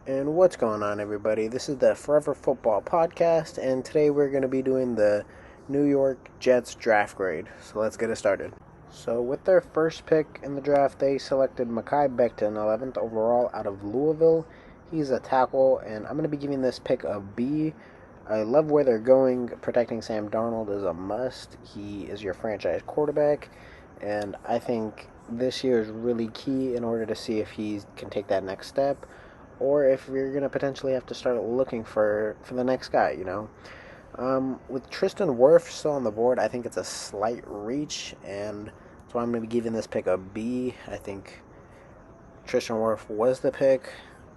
And what's going on, everybody? This is the Forever Football Podcast, and today we're going to be doing the New York Jets draft grade. So let's get it started. So, with their first pick in the draft, they selected Mekhi Becton, 11th overall, out of Louisville. He's a tackle, and I'm going to be giving this pick a B. I love where they're going. Protecting Sam Darnold is a must. He is your franchise quarterback, and I think this year is really key in order to see if he can take that next step, or if you're going to potentially have to start looking for the next guy. With Tristan Wirfs still on the board, I think it's a slight reach, and that's why I'm going to be giving this pick a B. I think Tristan Wirfs was the pick.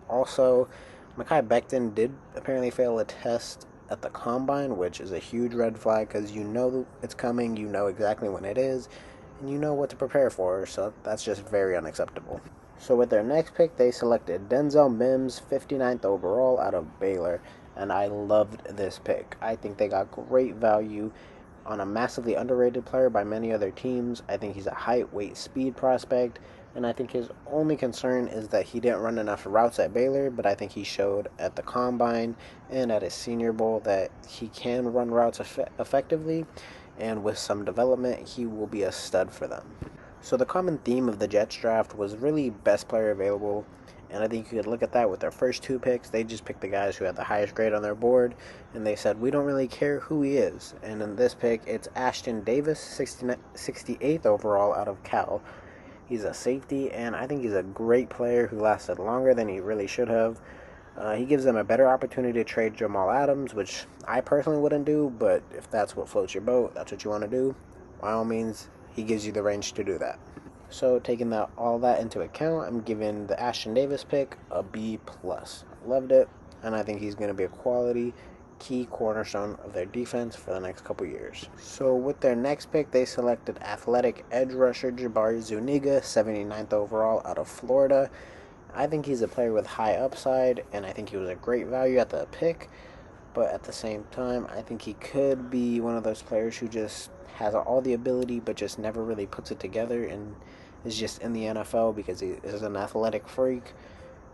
Also, Mekhi Becton did apparently fail a test at the combine, which is a huge red flag because you know it's coming, you know exactly when it is, and you know what to prepare for, so that's just very unacceptable. So with their next pick, they selected Denzel Mims, 59th overall, out of Baylor, and I loved this pick. I think they got great value on a massively underrated player by many other teams. I think he's a height, weight, speed prospect, and I think his only concern is that he didn't run enough routes at Baylor, but I think he showed at the Combine and at his Senior Bowl that he can run routes effectively, and with some development, he will be a stud for them. So the common theme of the Jets draft was really best player available, and I think you could look at that with their first two picks. They just picked the guys who had the highest grade on their board, and they said, we don't really care who he is. And in this pick, it's Ashtyn Davis, 68th overall, out of Cal. He's a safety, and I think he's a great player who lasted longer than he really should have. He gives them a better opportunity to trade Jamal Adams, which I personally wouldn't do, but if that's what floats your boat, that's what you want to do, by all means, he gives you the range to do that. So taking all that into account, I'm giving the Ashtyn Davis pick a B+. Loved it, and I think he's going to be a quality key cornerstone of their defense for the next couple years. So with their next pick, they selected athletic edge rusher Jabari Zuniga, 79th overall, out of Florida. I think he's a player with high upside, and I think he was a great value at the pick, but at the same time, I think he could be one of those players who just has all the ability but just never really puts it together and is just in the NFL because he is an athletic freak.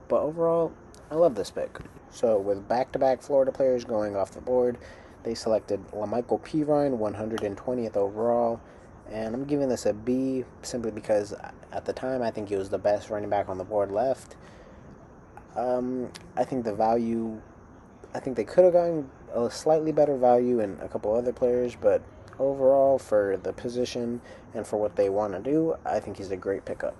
But overall, I love this pick. So with back-to-back Florida players going off the board, they selected La'Mical Perine, 120th overall, and I'm giving this a B simply because at the time I think he was the best running back on the board left. I think they could have gotten a slightly better value in a couple other players, but overall, for the position and for what they want to do, I think he's a great pickup.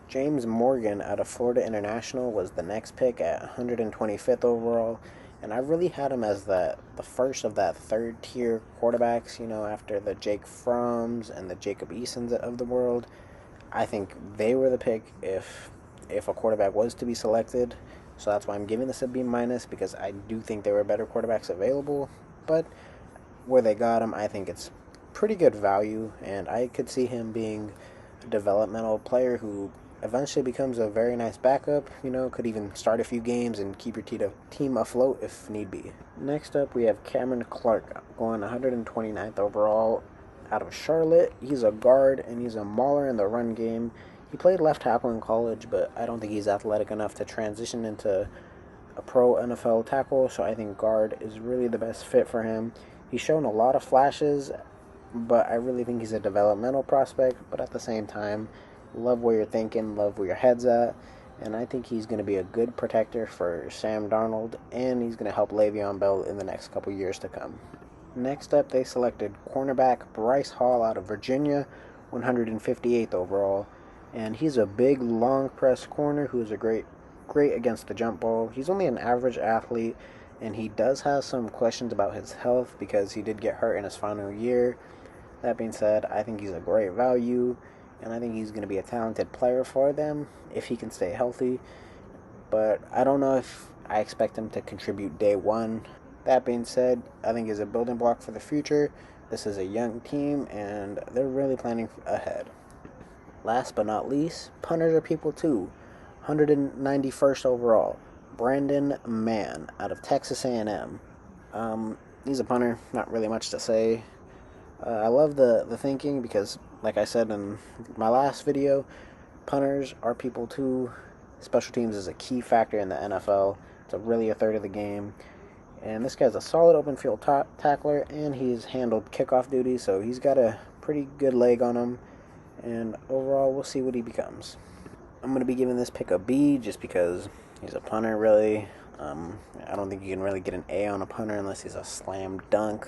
James Morgan out of Florida International was the next pick at 125th overall, and I really had him as the first of that third-tier quarterbacks, after the Jake Fromms and the Jacob Easons of the world. I think they were the pick if a quarterback was to be selected, so that's why I'm giving this a B-, because I do think there were better quarterbacks available, but where they got him, I think it's pretty good value, and I could see him being a developmental player who eventually becomes a very nice backup, could even start a few games and keep your team afloat if need be. Next up, we have Cameron Clark going 129th overall out of Charlotte. He's a guard, and he's a mauler in the run game. He played left tackle in college, but I don't think he's athletic enough to transition into a pro NFL tackle, so I think guard is really the best fit for him. He's shown a lot of flashes, but I really think he's a developmental prospect, but at the same time, love where you're thinking, love where your head's at, and I think he's going to be a good protector for Sam Darnold, and he's going to help Le'Veon Bell in the next couple years to come. Next up, they selected cornerback Bryce Hall out of Virginia, 158th overall, and he's a big, long press corner who is a great against the jump ball. He's only an average athlete, and he does have some questions about his health because he did get hurt in his final year. That being said, I think he's a great value, and I think he's going to be a talented player for them if he can stay healthy, but I don't know if I expect him to contribute day one. That being said, I think he's a building block for the future. This is a young team, and they're really planning ahead. Last but not least, punters are people too. 191st overall, Brandon Mann out of Texas A&M. He's a punter, not really much to say. I love the thinking because, like I said in my last video, punters are people too. Special teams is a key factor in the NFL. It's really a third of the game. And this guy's a solid open field tackler, and he's handled kickoff duty, so he's got a pretty good leg on him. And overall, we'll see what he becomes. I'm going to be giving this pick a B just because he's a punter, really. I don't think you can really get an A on a punter unless he's a slam dunk,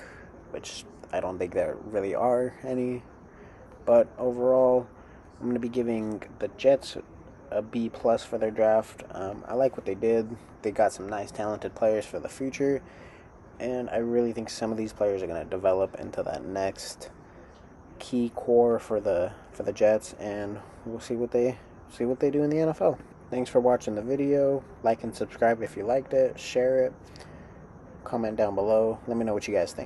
which I don't think there really are any. But overall, I'm going to be giving the Jets a B plus for their draft. I like what they did. They got some nice, talented players for the future, and I really think some of these players are going to develop into that next key core for the Jets, and we'll see what they do in the NFL. Thanks for watching the video. Like and subscribe if you liked it. Share it. Comment down below. Let me know what you guys think.